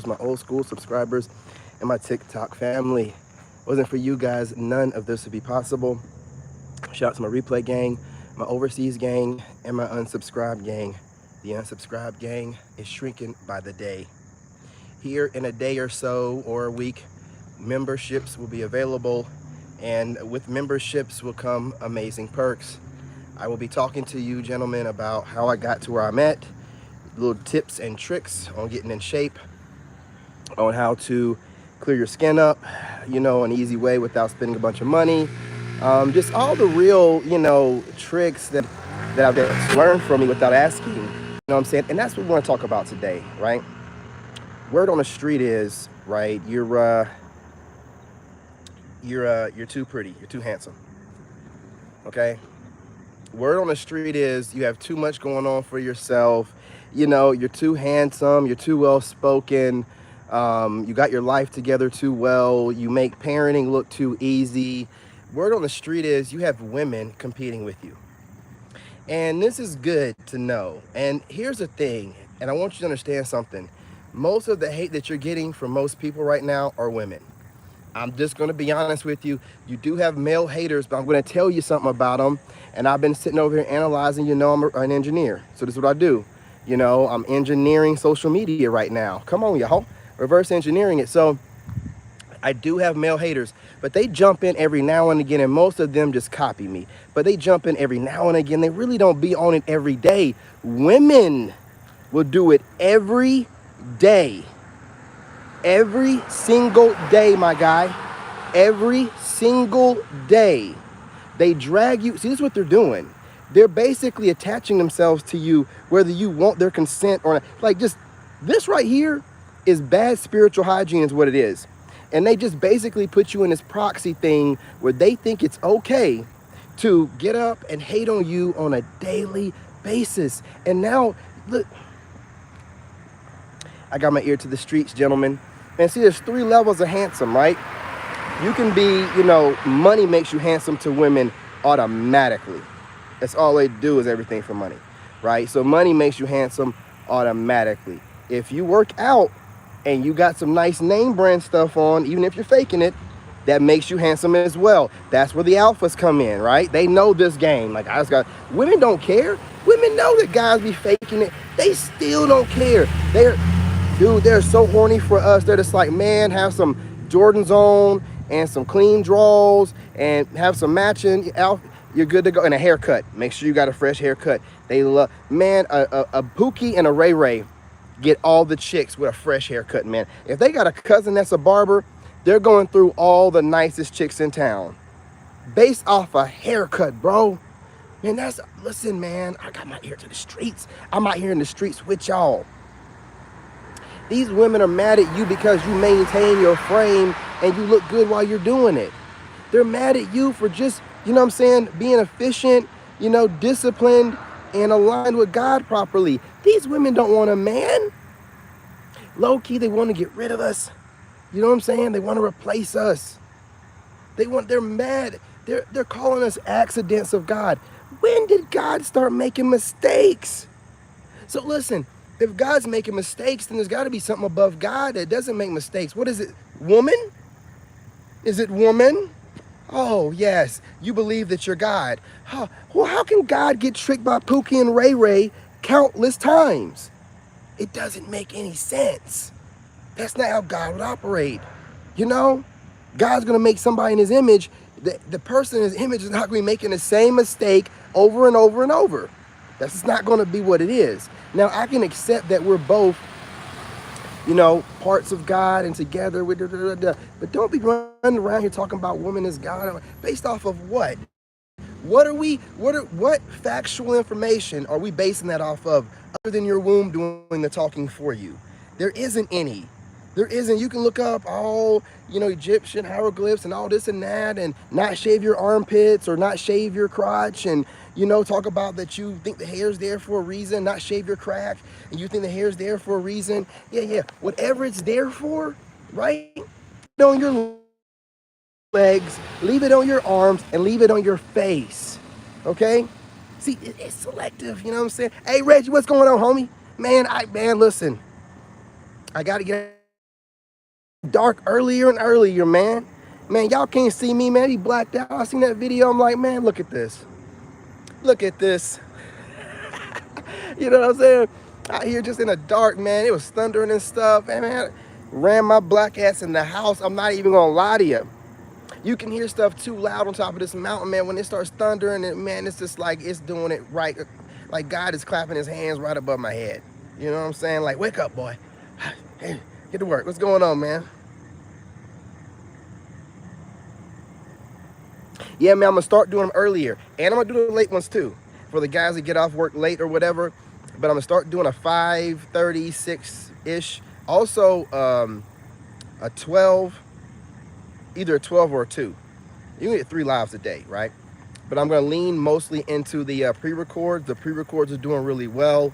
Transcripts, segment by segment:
my old school subscribers, and my TikTok family. Wasn't for you guys, none of this would be possible. Shout out to my replay gang, my overseas gang, and my unsubscribed gang. The unsubscribed gang is shrinking by the day. Here in a day or so or a week, memberships will be available, and with memberships will come amazing perks. I will be talking to you gentlemen about how I got to where I'm at, little tips and tricks on getting in shape, on how to clear your skin up, an easy way without spending a bunch of money. Just all the real, tricks that I've learned from me without asking. You know what I'm saying? And that's what we want to talk about today, right? Word on the street is, right, you're too pretty, you're too handsome. Okay? Word on the street is you have too much going on for yourself. You're too handsome, you're too well spoken. You got your life together too well. You make parenting look too easy. Word on the street is you have women competing with you. And this is good to know. And here's the thing, and I want you to understand something. Most of the hate that you're getting from most people right now are women. I'm just going to be honest with you. You do have male haters, but I'm going to tell you something about them. And I've been sitting over here analyzing, I'm an engineer. So this is what I do. I'm engineering social media right now. Come on, y'all. Reverse engineering it. So I do have male haters, but they jump in every now and again, and most of them just copy me. But they jump in every now and again. They really don't be on it every day. Women will do it every day. Every single day, my guy. Every single day. They drag you. See, this is what they're doing. They're basically attaching themselves to you, whether you want their consent or not. Like, just this right here is bad spiritual hygiene is what it is. And they just basically put you in this proxy thing where they think it's okay to get up and hate on you on a daily basis. And now, look, I got my ear to the streets, gentlemen. And see, there's 3 levels of handsome, right? You can be, money makes you handsome to women automatically. That's all they do is everything for money, right? So money makes you handsome automatically. If you work out and you got some nice name brand stuff on, even if you're faking it, that makes you handsome as well. That's where the alphas come in, right? They know this game. Like, women don't care. Women know that guys be faking it. They still don't care. They're so horny for us. They're just like, man, have some Jordans on and some clean drawers and have some matching outfit. You're good to go. And a haircut. Make sure you got a fresh haircut. They love, man, a Pookie and a Ray Ray get all the chicks with a fresh haircut, man. If they got a cousin that's a barber, they're going through all the nicest chicks in town based off a haircut, bro. Man, listen, man, I got my ear to the streets. I'm out here in the streets with y'all. These women are mad at you because you maintain your frame and you look good while you're doing it. They're mad at you for just, being efficient, disciplined and aligned with God properly. These women don't want a man. Low key, they want to get rid of us. You know what I'm saying? They want to replace us. They're mad. They're calling us accidents of God. When did God start making mistakes? So listen, if God's making mistakes, then there's got to be something above God that doesn't make mistakes. What is it? Woman? Is it woman? Oh, yes. You believe that you're God. Well, how can God get tricked by Pookie and Ray Ray countless times? It doesn't make any sense. That's not how God would operate. God's going to make somebody in his image. The person in his image is not going to be making the same mistake over and over and over. That's just not going to be what it is. Now, I can accept that we're both, parts of God and together. But don't be running around here talking about women as God. Based off of what? What factual information are we basing that off of other than your womb doing the talking for you? There isn't any. There isn't. You can look up all, Egyptian hieroglyphs and all this and that and not shave your armpits or not shave your crotch and, talk about that you think the hair's there for a reason, not shave your crack, and you think the hair's there for a reason. Yeah. Whatever it's there for, right? On your legs, leave it on your arms, and leave it on your face. Okay? See, it's selective, what I'm saying? Hey, Reggie, what's going on, homie? Man, listen. I got to get dark earlier and earlier, man. Man, y'all can't see me, man. He blacked out. I seen that video. I'm like, man, look at this. Look at this. You know what I'm saying? Out here just in the dark, man. It was thundering and stuff. And man, ran my black ass in the house. I'm not even gonna lie to you. You can hear stuff too loud on top of this mountain, man. When it starts thundering, and man, it's just like it's doing it right. Like God is clapping his hands right above my head. You know what I'm saying? Like, wake up, boy. Hey, get to work. What's going on, man? Yeah, man, I'm gonna start doing them earlier. And I'm gonna do the late ones too. For the guys that get off work late or whatever. But I'm gonna start doing a 5:36-ish. Also, a 12, either a 12 or a 2. You can get 3 lives a day, right? But I'm gonna lean mostly into the pre-records. The pre-records are doing really well.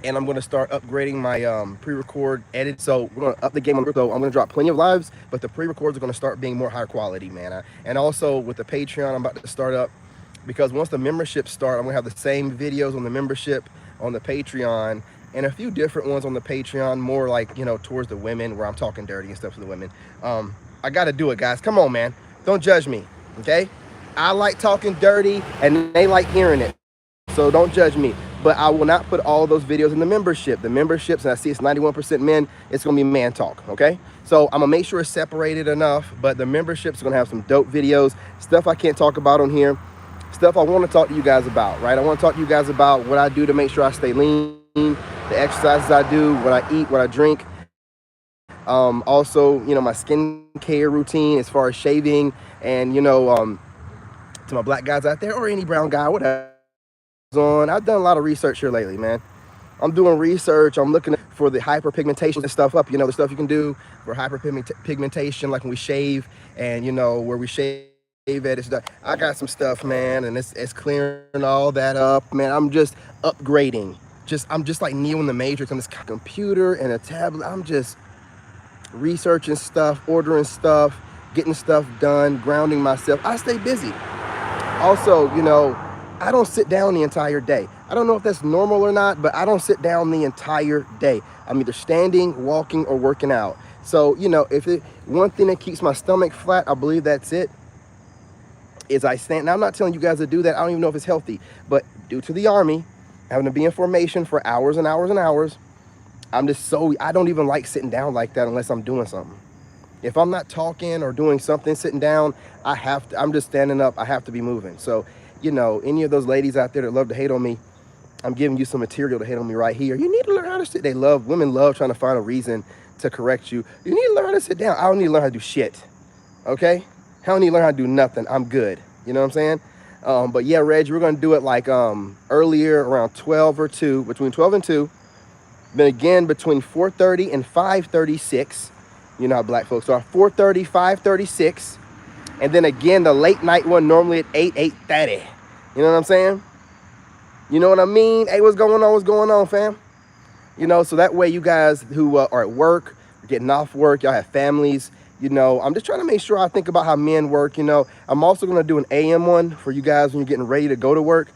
And I'm gonna start upgrading my pre-record edit. So we're gonna up the game on the, so I'm gonna drop plenty of lives, but the pre-records are gonna start being more high quality, man. And also with the Patreon, I'm about to start up, because once the memberships start, I'm gonna have the same videos on the membership, on the Patreon, and a few different ones on the Patreon, more like, you know, towards the women, where I'm talking dirty and stuff to the women. I gotta do it, guys. Come on, man. Don't judge me, okay? I like talking dirty, and they like hearing it. So don't judge me. But I will not put all of those videos in the membership. The memberships, and I see it's 91% men, it's gonna be man talk, okay? So I'm gonna make sure it's separated enough, but the memberships are gonna have some dope videos, stuff I can't talk about on here, stuff I wanna talk to you guys about, right? I wanna talk to you guys about what I do to make sure I stay lean, the exercises I do, what I eat, what I drink. Also, you know, my skincare routine as far as shaving, and, you know, to my black guys out there, or any brown guy, whatever. I've done a lot of research here lately, man. I'm doing research. I'm looking for the hyperpigmentation and stuff up. You know, the stuff you can do for hyperpigmentation, like when we shave, and, you know, where we shave at it's done. I got some stuff, man, and it's clearing all that up, man. I'm just upgrading. I'm just like Neo in the Matrix on this computer and a tablet. I'm just researching stuff, ordering stuff, getting stuff done, grounding myself. I stay busy. Also, you know, I don't sit down the entire day. I don't know if that's normal or not, but I don't sit down the entire day. I'm either standing, walking, or working out. So, you know, one thing that keeps my stomach flat, I believe that's it, is I stand. Now, I'm not telling you guys to do that. I don't even know if it's healthy, but due to the Army, having to be in formation for hours and hours and hours, I don't even like sitting down like that unless I'm doing something. If I'm not talking or doing something, sitting down, I'm just standing up. I have to be moving. So, you know, any of those ladies out there that love to hate on me, I'm giving you some material to hate on me right here. You need to learn how to sit. Women love trying to find a reason to correct you. You need to learn how to sit down. I don't need to learn how to do shit, okay? I don't need to learn how to do nothing. I'm good. You know what I'm saying? But yeah, Reg, we're going to do it like earlier around 12 or 2, between 12 and 2. Then again, between 4:30 and 5:36. You know how black folks are. 4:30, 5:36. And then again, the late night one, normally at 8:30. You know what I'm saying? You know what I mean? Hey, what's going on? What's going on, fam? You know, so that way you guys who are at work, getting off work, y'all have families, you know, I'm just trying to make sure I think about how men work, you know. I'm also going to do an AM one for you guys when you're getting ready to go to work.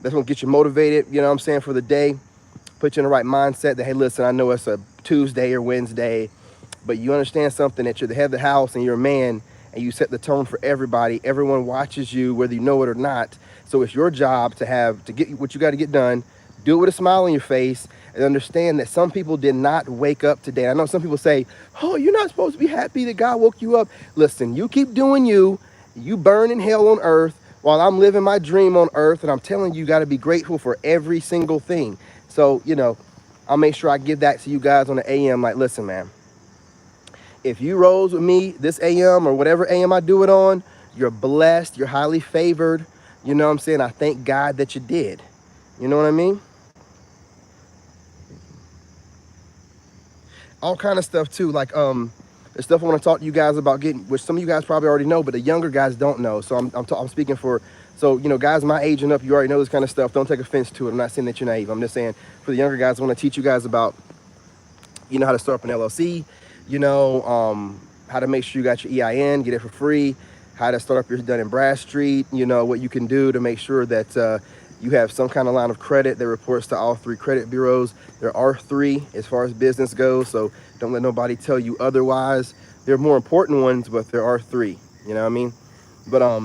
That's going to get you motivated, you know what I'm saying, for the day. Put you in the right mindset that, hey, listen, I know it's a Tuesday or Wednesday, but you understand something, that you're the head of the house and you're a man, and you set the tone for everybody. Everyone watches you, whether you know it or not. So it's your job to get what you got to get done. Do it with a smile on your face, and understand that some people did not wake up today. I know some people say, oh, you're not supposed to be happy that God woke you up. Listen, you keep doing you. You burn in hell on earth while I'm living my dream on earth. And I'm telling you, you got to be grateful for every single thing. So, you know, I'll make sure I give that to you guys on the AM. Like, listen, man. If you rose with me this AM or whatever AM I do it on, you're blessed, you're highly favored. You know what I'm saying? I thank God that you did. You know what I mean? All kind of stuff too, like the stuff I want to talk to you guys about getting, which some of you guys probably already know, but the younger guys don't know. So I'm speaking for, so, you know, guys my age and up, you already know this kind of stuff. Don't take offense to it. I'm not saying that you're naive. I'm just saying for the younger guys, I want to teach you guys about, you know, how to start up an LLC, you know, how to make sure you got your EIN, get it for free, how to start up your Dun and Bradstreet, you know, what you can do to make sure that You have some kind of line of credit that reports to all 3 credit bureaus. There are 3 as far as business goes, so don't let nobody tell you otherwise. There are more important ones, but there are 3. You know what I mean? But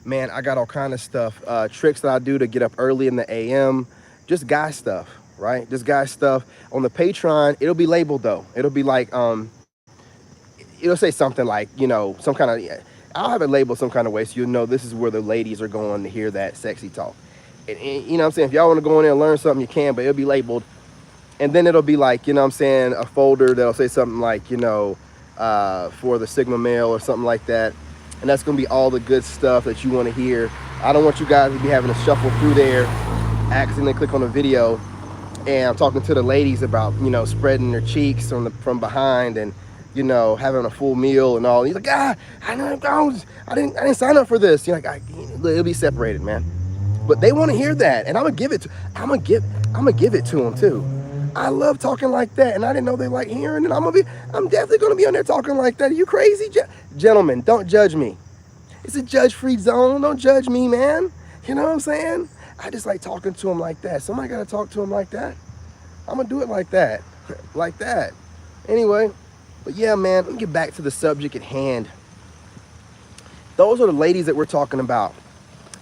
man, I got all kind of stuff, tricks that I do to get up early in the AM, just guy stuff, right? Just guy stuff. On the Patreon, it'll be labeled though. It'll be like, it'll say something like, some kind of, I'll have it labeled some kind of way so you'll know this is where the ladies are going to hear that sexy talk. And you know what I'm saying? If y'all want to go in there and learn something, you can, but it'll be labeled. And then it'll be like, a folder that'll say something like, for the Sigma male or something like that. And that's going to be all the good stuff that you want to hear. I don't want you guys to be having to shuffle through there, accidentally click on a video, and I'm talking to the ladies about, spreading their cheeks from behind and, having a full meal and all. He's like, I didn't sign up for this. You're like, it'll be separated, man. But they want to hear that, and I'm gonna give it to them too. I love talking like that, and I didn't know they like hearing it. I'm definitely gonna be on there talking like that. Are you crazy, gentlemen? Don't judge me. It's a judge-free zone. Don't judge me, man. You know what I'm saying? I just like talking to them like that. Somebody gotta talk to them like that. I'm gonna do it like that, like that. Anyway, but yeah, man. Let me get back to the subject at hand. Those are the ladies that we're talking about.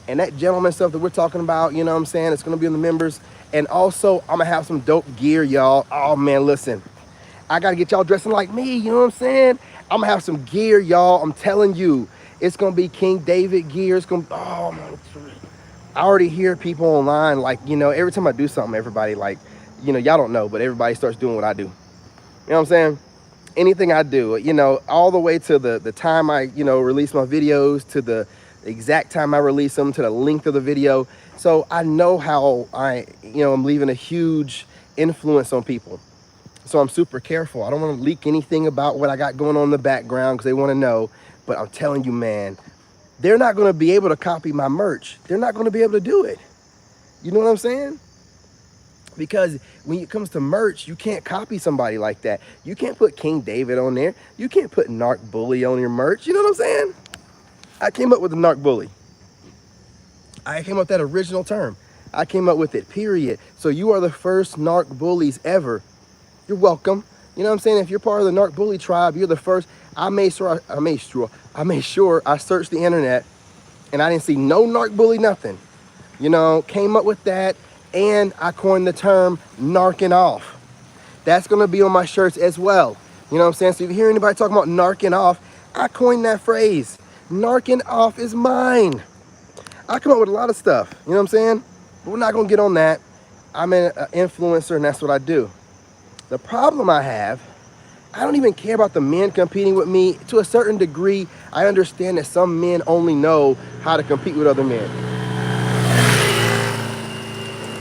And that gentleman stuff that we're talking about, you know what I'm saying? It's going to be in the members. And also, I'm going to have some dope gear, y'all. Oh, man, listen. I got to get y'all dressing like me, you know what I'm saying? I'm going to have some gear, y'all. I'm telling you. It's going to be King David gear. It's going to, oh, man. I already hear people online, like, every time I do something, everybody, like, y'all don't know, but everybody starts doing what I do. You know what I'm saying? Anything I do, all the way to the time I, release my videos, to the exact time I release them, to the length of the video. So I know how I'm leaving a huge influence on people. So I'm super careful. I don't want to leak anything about what I got going on in the background because they want to know. But I'm telling you, man, they're not going to be able to copy my merch. They're not going to be able to do it. You know what I'm saying? Because when it comes to merch, you can't copy somebody like that. You can't put King David on there. You can't put Narc Bully on your merch. You know what I'm saying? I came up with the Narc Bully. I came up with that original term. I came up with it, period. So you are the first Narc Bullies ever. You're welcome. You know what I'm saying? If you're part of the Narc Bully tribe, you're the first. I made sure I searched the internet and I didn't see no Narc Bully, nothing. Came up with that, and I coined the term narking off. That's gonna be on my shirts as well. You know what I'm saying? So if you hear anybody talking about narking off, I coined that phrase. Narking off is mine. I come up with a lot of stuff, you know what I'm saying? But we're not gonna get on that. I'm an influencer and that's what I do. The problem I have, I don't even care about the men competing with me. To a certain degree, I understand that some men only know how to compete with other men.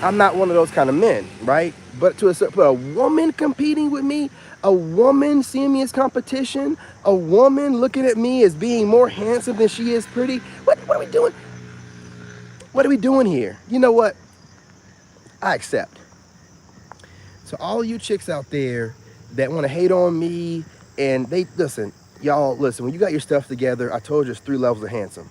I'm not one of those kind of men, right? But a woman competing with me, a woman seeing me as competition, a woman looking at me as being more handsome than she is pretty. What are we doing? What are we doing here? You know what? I accept. So all you chicks out there that want to hate on me, and y'all listen, when you got your stuff together, I told you there's 3 levels of handsome.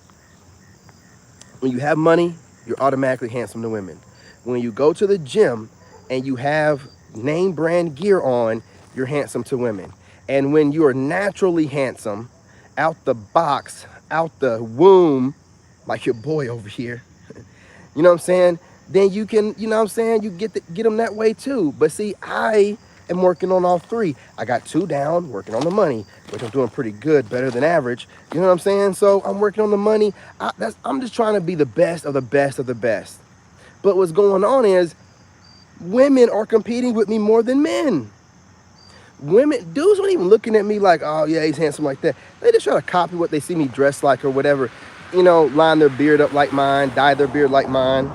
When you have money, you're automatically handsome to women. When you go to the gym and you have name brand gear on, you're handsome to women. And when you are naturally handsome, out the box, out the womb, like your boy over here, you know what I'm saying? Then you can, you know what I'm saying? You get them that way too. But see, I am working on all 3. I got 2 down, working on the money, which I'm doing pretty good, better than average. You know what I'm saying? So I'm working on the money. I'm just trying to be the best of the best of the best. But what's going on is women are competing with me more than men. Dudes aren't even looking at me like, oh yeah, he's handsome like that. They just try to copy what they see me dressed like or whatever. Line their beard up like mine, dye their beard like mine.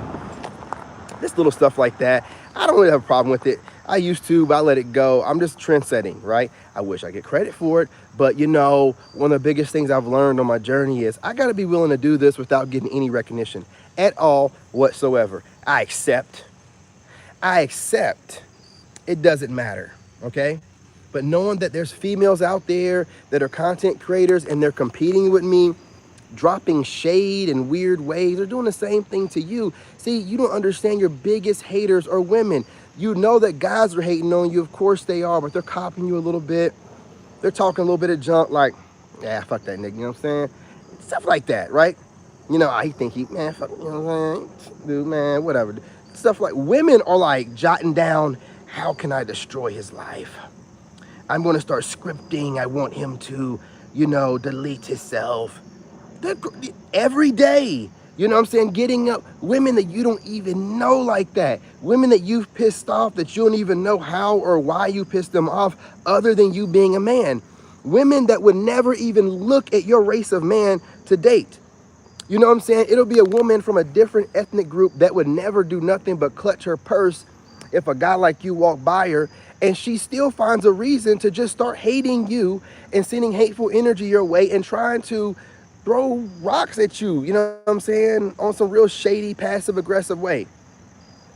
This little stuff like that. I don't really have a problem with it. I used to, but I let it go. I'm just trend setting, right? I wish I get credit for it. But one of the biggest things I've learned on my journey is I gotta be willing to do this without getting any recognition at all whatsoever. I accept. It doesn't matter, okay? But knowing that there's females out there that are content creators and they're competing with me, dropping shade in weird ways. They're doing the same thing to you. See, you don't understand your biggest haters are women. You know that guys are hating on you. Of course they are, but they're copying you a little bit. They're talking a little bit of junk like, yeah, fuck that nigga, you know what I'm saying? Stuff like that, right? You know, I think man, fuck, you know what I'm saying? Dude, man, whatever. Stuff like, women are like jotting down, how can I destroy his life? I'm going to start scripting. I want him to, you know, delete himself. Every day, you know what I'm saying? Getting up, women that you don't even know like that. Women that you've pissed off that you don't even know how or why you pissed them off other than you being a man. Women that would never even look at your race of man to date. You know what I'm saying? It'll be a woman from a different ethnic group that would never do nothing but clutch her purse if a guy like you walked by her, and she still finds a reason to just start hating you and sending hateful energy your way and trying to throw rocks at you, you know what I'm saying, on some real shady, passive-aggressive way.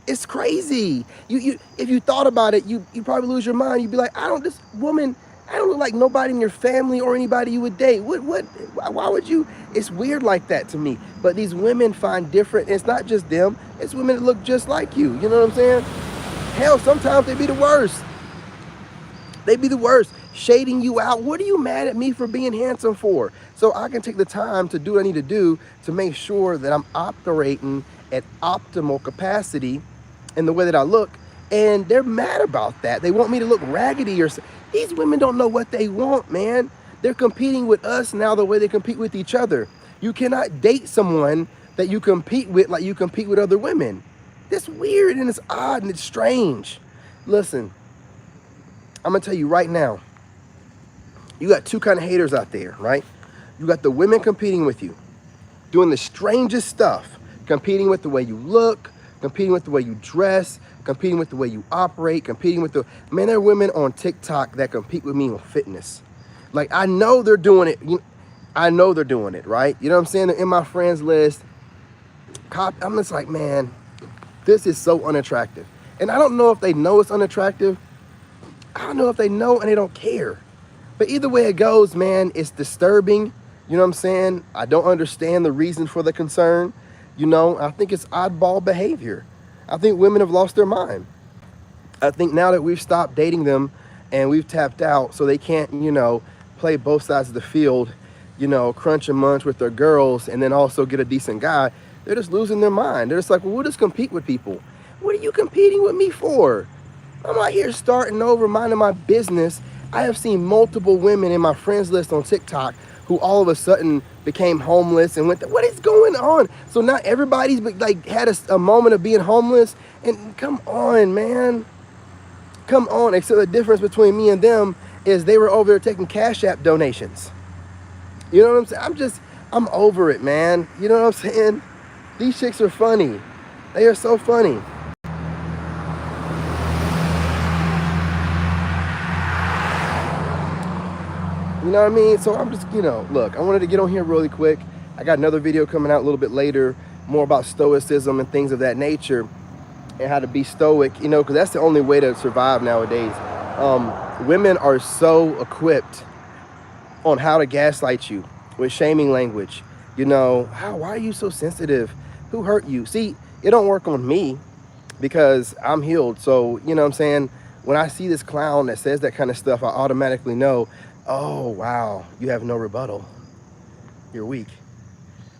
It's crazy. If you thought about it, you probably lose your mind. You'd be like, this woman, I don't look like nobody in your family or anybody you would date. Why would you? It's weird like that to me. But these women find different, it's not just them, it's women that look just like you, you know what I'm saying? Hell, sometimes they be the worst. They be the worst, shading you out. What are you mad at me for being handsome for? So I can take the time to do what I need to do to make sure that I'm operating at optimal capacity in the way that I look. And they're mad about that. They want me to look raggedy or these women don't know what they want, man. They're competing with us now the way they compete with each other. You cannot date someone that you compete with like you compete with other women. That's weird and it's odd and it's strange. Listen, I'm gonna tell you right now, you got two kind of haters out there, right? You got the women competing with you, doing the strangest stuff, competing with the way you look, competing with the way you dress, competing with the way you operate, competing with the, man, there are women on TikTok that compete with me on fitness. Like, I know they're doing it. I know they're doing it, right? You know what I'm saying? They're in my friends list. I'm just like, man, this is so unattractive. And I don't know if they know it's unattractive. I don't know if they know and they don't care. But either way it goes, man, it's disturbing. You know what I'm saying? I don't understand the reason for the concern. You know, I think it's oddball behavior. I think women have lost their mind. I think now that we've stopped dating them and we've tapped out so they can't, you know, play both sides of the field, you know, crunch and munch with their girls and then also get a decent guy, they're just losing their mind. They're just like, well, we'll just compete with people. What are you competing with me for? I'm out here starting over, minding my business. I have seen multiple women in my friends list on TikTok who all of a sudden became homeless and what is going on? So now everybody's like had a moment of being homeless. And come on, man. Come on. Except the difference between me and them is they were over there taking Cash App donations. You know what I'm saying? I'm over it, man. You know what I'm saying? These chicks are funny. They are so funny. You know what I mean? So I'm just, you know, look, I wanted to get on here really quick. I got another video coming out a little bit later, more about stoicism and things of that nature and how to be stoic, you know, because that's the only way to survive nowadays. Women are so equipped on how to gaslight you with shaming language. You know, why are you so sensitive? Who hurt you? See, it don't work on me because I'm healed. So, you know what I'm saying? When I see this clown that says that kind of stuff, I automatically know, oh, wow, you have no rebuttal. You're weak.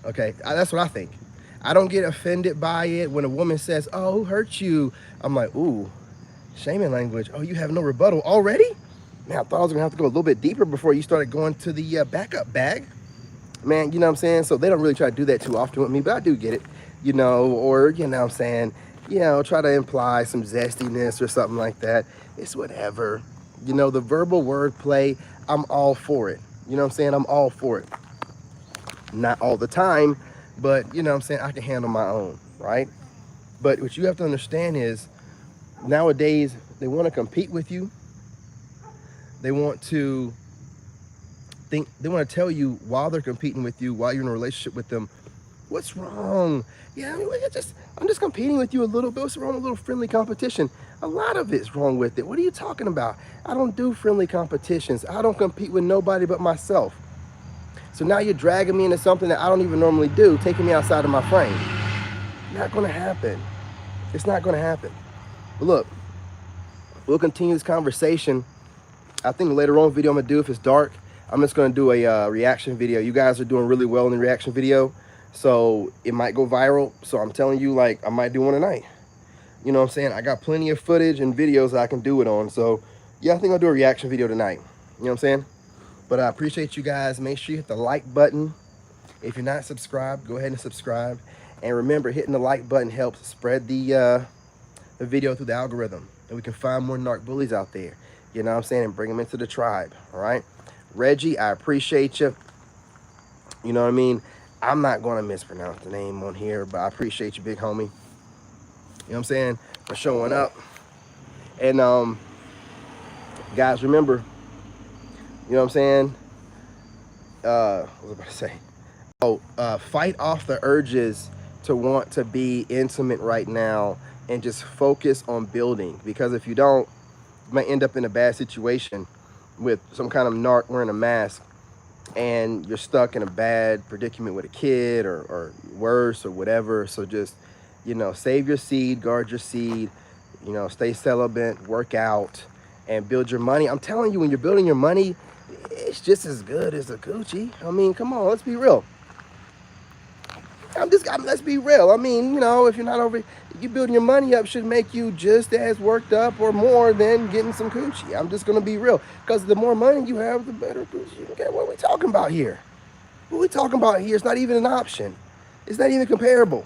Okay, that's what I think. I don't get offended by it when a woman says, oh, who hurt you? I'm like, ooh, shaming language. Oh, you have no rebuttal already? Man, I thought I was gonna have to go a little bit deeper before you started going to the backup bag. Man, you know what I'm saying? So they don't really try to do that too often with me, but I do get it, you know, or, you know what I'm saying, you know, try to imply some zestiness or something like that. It's whatever. You know, the verbal wordplay, I'm all for it. You know what I'm saying? I'm all for it. Not all the time, but, you know what I'm saying, I can handle my own, right? But what you have to understand is nowadays they want to compete with you. They want to tell you while they're competing with you, while you're in a relationship with them, what's wrong? Yeah, I mean, I'm just competing with you a little bit. What's wrong with a little friendly competition? A lot of it's wrong with it. What are you talking about? I don't do friendly competitions. I don't compete with nobody but myself. So now you're dragging me into something that I don't even normally do, taking me outside of my frame. Not gonna happen. It's not gonna happen. But look, we'll continue this conversation. I think the later on video I'm gonna do, if it's dark, I'm just gonna do a reaction video. You guys are doing really well in the reaction video, so it might go viral. So I'm telling you, like, I might do one tonight. You know what I'm saying? I got plenty of footage and videos that I can do it on. So yeah, I think I'll do a reaction video tonight. You know what I'm saying? But I appreciate you guys. Make sure you hit the like button. If you're not subscribed, go ahead and subscribe. And remember, hitting the like button helps spread the video through the algorithm, and we can find more narc bullies out there. You know what I'm saying? And bring them into the tribe. All right, Reggie, I appreciate you. You know what I mean? I'm not going to mispronounce the name on here, but I appreciate you, big homie. You know what I'm saying? For showing up. And guys, remember, you know what I'm saying? What was I about to say? Oh, fight off the urges to want to be intimate right now and just focus on building. Because if you don't, you might end up in a bad situation with some kind of narc wearing a mask, and you're stuck in a bad predicament with a kid or worse or whatever. So just, you know, save your seed, guard your seed, you know, stay celibate, work out, and build your money. I'm telling you, when you're building your money, it's just as good as a Gucci. I mean, come on, let's be real. Let's be real. I mean, you know, if you're not you building your money up should make you just as worked up or more than getting some Gucci. I'm just going to be real. Because the more money you have, the better Gucci you get. What are we talking about here? What are we talking about here? It's not even an option. It's not even comparable.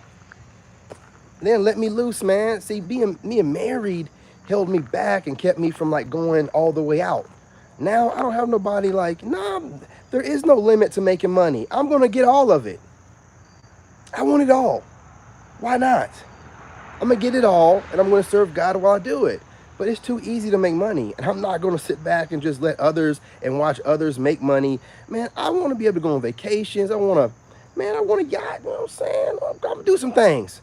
Then let me loose, man. See, being married held me back and kept me from like going all the way out. Now I don't have nobody like, nah, there is no limit to making money. I'm going to get all of it. I want it all. Why not? I'm going to get it all, and I'm going to serve God while I do it. But it's too easy to make money, and I'm not going to sit back and just let others and watch others make money. Man, I want to be able to go on vacations. I want a yacht, you know what I'm saying? I'm going to do some things,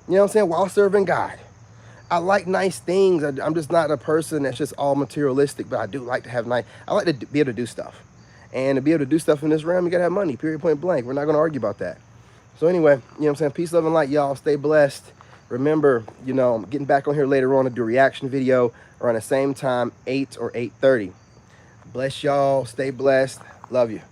you know what I'm saying, while serving God. I like nice things. I'm just not a person that's just all materialistic, but I do like to have I like to be able to do stuff. And to be able to do stuff in this realm, you got to have money, period, point blank. We're not going to argue about that. So anyway, you know what I'm saying? Peace, love, and light, y'all. Stay blessed. Remember, you know, I'm getting back on here later on to do a reaction video around the same time, 8 or 8:30. Bless y'all. Stay blessed. Love you.